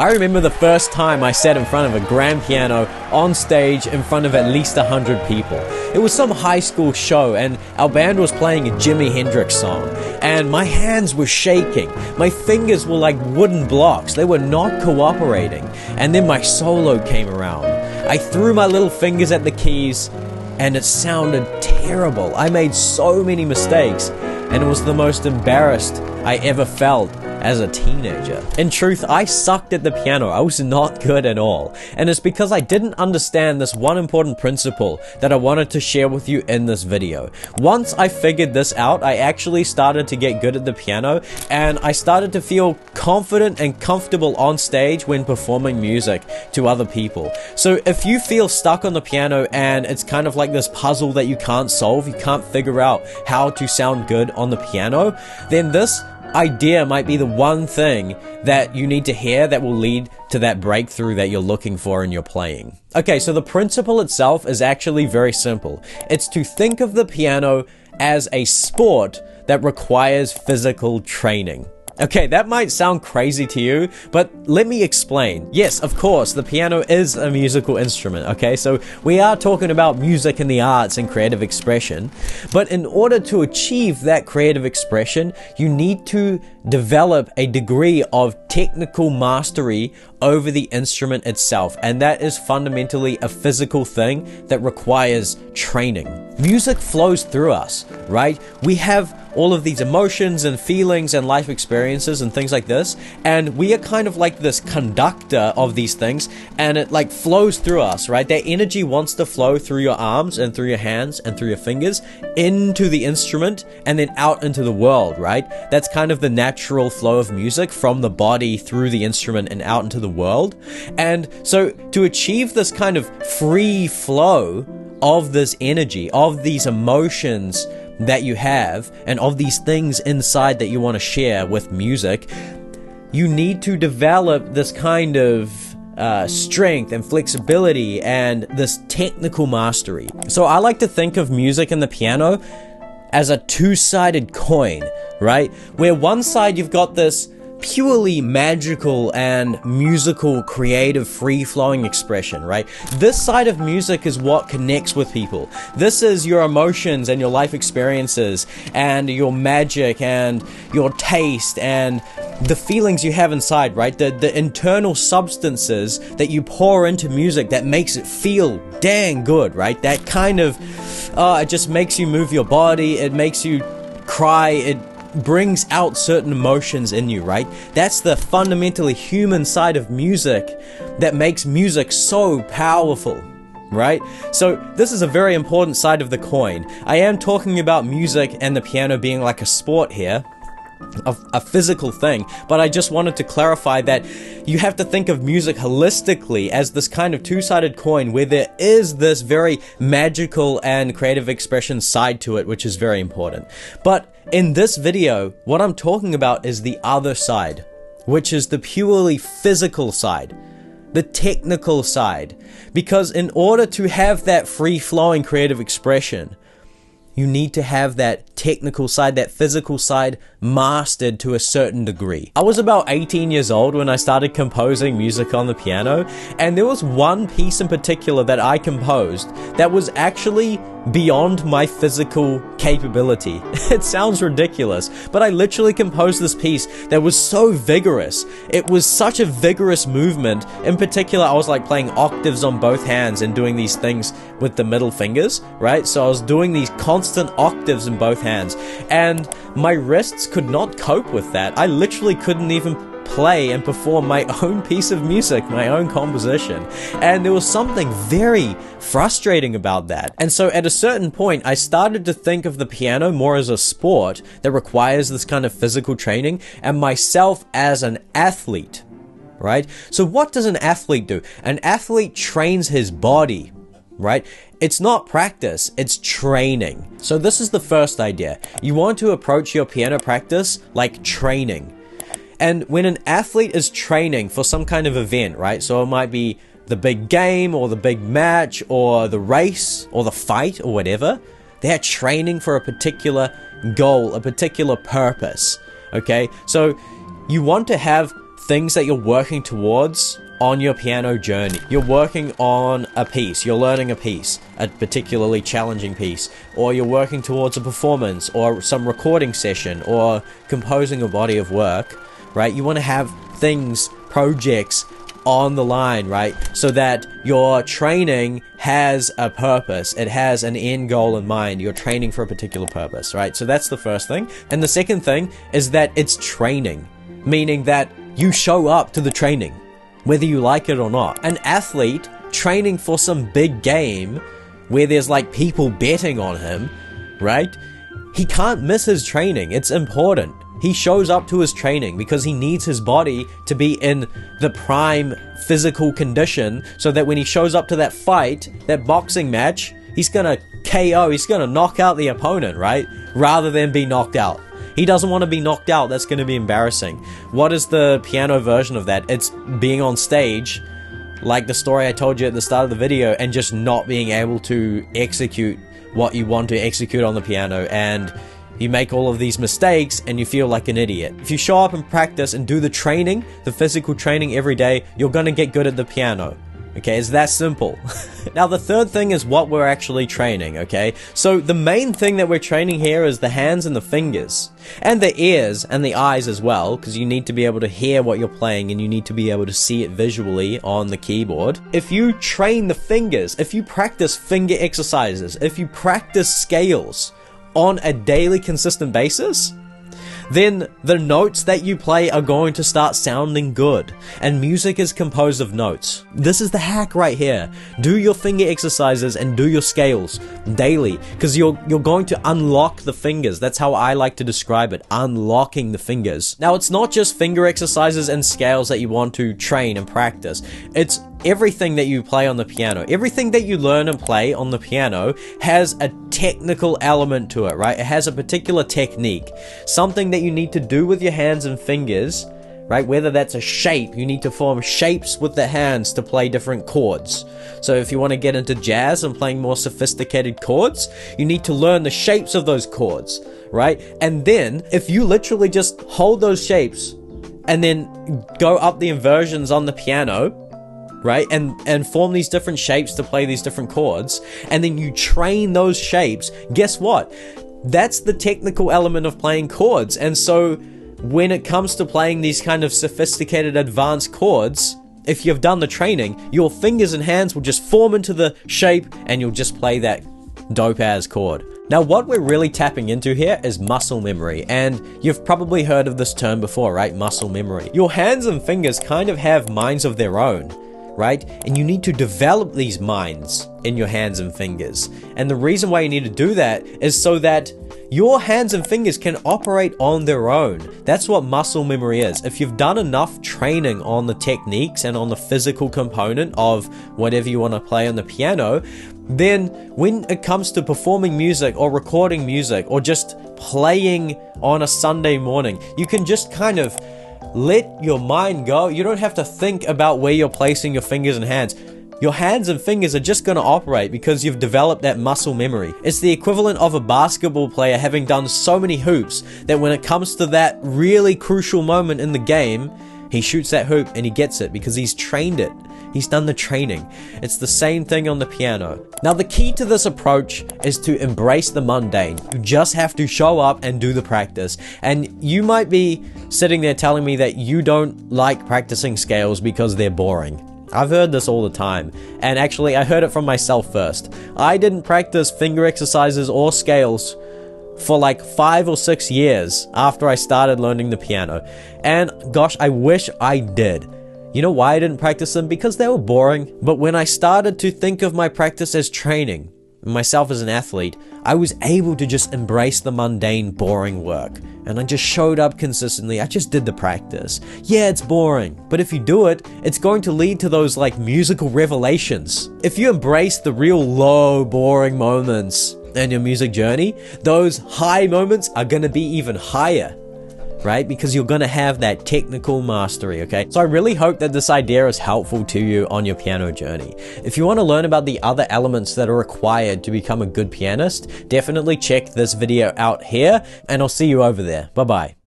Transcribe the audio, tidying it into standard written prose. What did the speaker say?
I remember the first time I sat in front of a grand piano on stage in front of at least 100 people. It was some high school show and our band was playing a Jimi Hendrix song and my hands were shaking. My fingers were like wooden blocks. They were not cooperating. And then my solo came around. I threw my little fingers at the keys and it sounded terrible. I made so many mistakes and it was the most embarrassed I ever felt as a teenager. In truth, I sucked at the piano. I was not good at all. And it's because I didn't understand this one important principle that I wanted to share with you in this video. Once I figured this out, I actually started to get good at the piano and I started to feel confident and comfortable on stage when performing music to other people. So if you feel stuck on the piano and it's kind of like this puzzle that you can't solve, you can't figure out how to sound good on the piano, then this idea might be the one thing that you need to hear that will lead to that breakthrough that you're looking for in your playing. Okay, so the principle itself is actually very simple. It's to think of the piano as a sport that requires physical training. Okay, that might sound crazy to you, but let me explain. Yes, of course, the piano is a musical instrument, okay? So we are talking about music and the arts and creative expression, but in order to achieve that creative expression, you need to develop a degree of technical mastery over the instrument itself, and that is fundamentally a physical thing that requires training. Music flows through us, right? We have all of these emotions and feelings and life experiences and things like this, and we are kind of like this conductor of these things, and it like flows through us, right? That energy wants to flow through your arms and through your hands and through your fingers into the instrument and then out into the world, right? That's kind of the natural flow of music from the body through the instrument and out into the world. And so to achieve this kind of free flow of this energy, of these emotions that you have, and of these things inside that you want to share with music, you need to develop this kind of strength and flexibility and this technical mastery. So I like to think of music and the piano as a two-sided coin, right? Where one side you've got this purely magical and musical, creative, free-flowing expression, right? This side of music is what connects with people. This is your emotions and your life experiences and your magic and your taste and the feelings you have inside, right? The internal substances that you pour into music that makes it feel dang good, right? That kind of, it just makes you move your body, it makes you cry, it brings out certain emotions in you, right? That's the fundamentally human side of music that makes music so powerful, right? So this is a very important side of the coin. I am talking about music and the piano being like a sport here, a physical thing, but I just wanted to clarify that you have to think of music holistically as this kind of two-sided coin where there is this very magical and creative expression side to it, which is very important. But in this video, what I'm talking about is the other side, which is the purely physical side, the technical side, because in order to have that free-flowing creative expression, you need to have that technical side, that physical side mastered to a certain degree. I was about 18 years old when I started composing music on the piano, and there was one piece in particular that I composed that was actually beyond my physical capability. It sounds ridiculous, but I literally composed this piece that was so vigorous. It was such a vigorous movement. In particular, I was like playing octaves on both hands and doing these things with the middle fingers, right? So I was doing these constant octaves in both hands, and my wrists could not cope with that. I literally couldn't even play and perform my own piece of music, my own composition. And there was something very frustrating about that. And so at a certain point, I started to think of the piano more as a sport that requires this kind of physical training, and myself as an athlete, right? So what does an athlete do? An athlete trains his body, right? It's not practice, it's training. So this is the first idea. You want to approach your piano practice like training. And when an athlete is training for some kind of event, right? So it might be the big game or the big match or the race or the fight or whatever. They're training for a particular goal, a particular purpose, okay? So you want to have things that you're working towards on your piano journey. You're working on a piece, you're learning a piece, a particularly challenging piece, or you're working towards a performance or some recording session or composing a body of work, right? You want to have things, projects on the line, right? So that your training has a purpose. It has an end goal in mind. You're training for a particular purpose, right? So that's the first thing. And the second thing is that it's training, meaning that you show up to the training, whether you like it or not. An athlete training for some big game where there's like people betting on him, right? He can't miss his training. It's important. He shows up to his training because he needs his body to be in the prime physical condition so that when he shows up to that fight, that boxing match, he's gonna KO, he's gonna knock out the opponent, right? Rather than be knocked out. He doesn't want to be knocked out. That's gonna be embarrassing. What is the piano version of that? It's being on stage, like the story I told you at the start of the video, and just not being able to execute what you want to execute on the piano, and you make all of these mistakes and you feel like an idiot. If you show up and practice and do the training, the physical training every day, you're gonna get good at the piano. Okay, it's that simple. Now the third thing is what we're actually training, okay? So the main thing that we're training here is the hands and the fingers. And the ears and the eyes as well, because you need to be able to hear what you're playing and you need to be able to see it visually on the keyboard. If you train the fingers, if you practice finger exercises, if you practice scales on a daily consistent basis, then the notes that you play are going to start sounding good. And music is composed of notes. This is the hack right here. Do your finger exercises and do your scales daily, because you're going to unlock the fingers. That's how I like to describe it, unlocking the fingers. Now, it's not just finger exercises and scales that you want to train and practice. It's everything that you play on the piano. Everything that you learn and play on the piano has a technical element to it, right? It has a particular technique, something that you need to do with your hands and fingers, right? Whether that's a shape, you need to form shapes with the hands to play different chords. So if you want to get into jazz and playing more sophisticated chords, you need to learn the shapes of those chords, right? And then if you literally just hold those shapes and then go up the inversions on the piano, right, and form these different shapes to play these different chords, and then you train those shapes, guess what? That's the technical element of playing chords. And so when it comes to playing these kind of sophisticated advanced chords, if you've done the training, your fingers and hands will just form into the shape and you'll just play that dope ass chord. Now, what we're really tapping into here is muscle memory, and you've probably heard of this term before, right? Muscle memory. Your hands and fingers kind of have minds of their own, right? And you need to develop these minds in your hands and fingers. And the reason why you need to do that is so that your hands and fingers can operate on their own. That's what muscle memory is. If you've done enough training on the techniques and on the physical component of whatever you want to play on the piano, then when it comes to performing music or recording music or just playing on a Sunday morning, you can just kind of let your mind go. You don't have to think about where you're placing your fingers and hands. Your hands and fingers are just going to operate because you've developed that muscle memory. It's the equivalent of a basketball player having done so many hoops that when it comes to that really crucial moment in the game, he shoots that hoop and he gets it because he's trained it. He's done the training. It's the same thing on the piano. Now, the key to this approach is to embrace the mundane. You just have to show up and do the practice. And you might be sitting there telling me that you don't like practicing scales because they're boring. I've heard this all the time, and actually I heard it from myself first. I didn't practice finger exercises or scales for like 5 or 6 years after I started learning the piano, and gosh, I wish I did. You know why I didn't practice them? Because they were boring. But when I started to think of my practice as training, myself as an athlete, I was able to just embrace the mundane, boring work. And I just showed up consistently. I just did the practice. Yeah, it's boring, but if you do it, it's going to lead to those like musical revelations. If you embrace the real low, boring moments in your music journey, those high moments are going to be even higher, right? Because you're going to have that technical mastery, okay? So I really hope that this idea is helpful to you on your piano journey. If you want to learn about the other elements that are required to become a good pianist, definitely check this video out here, and I'll see you over there. Bye-bye.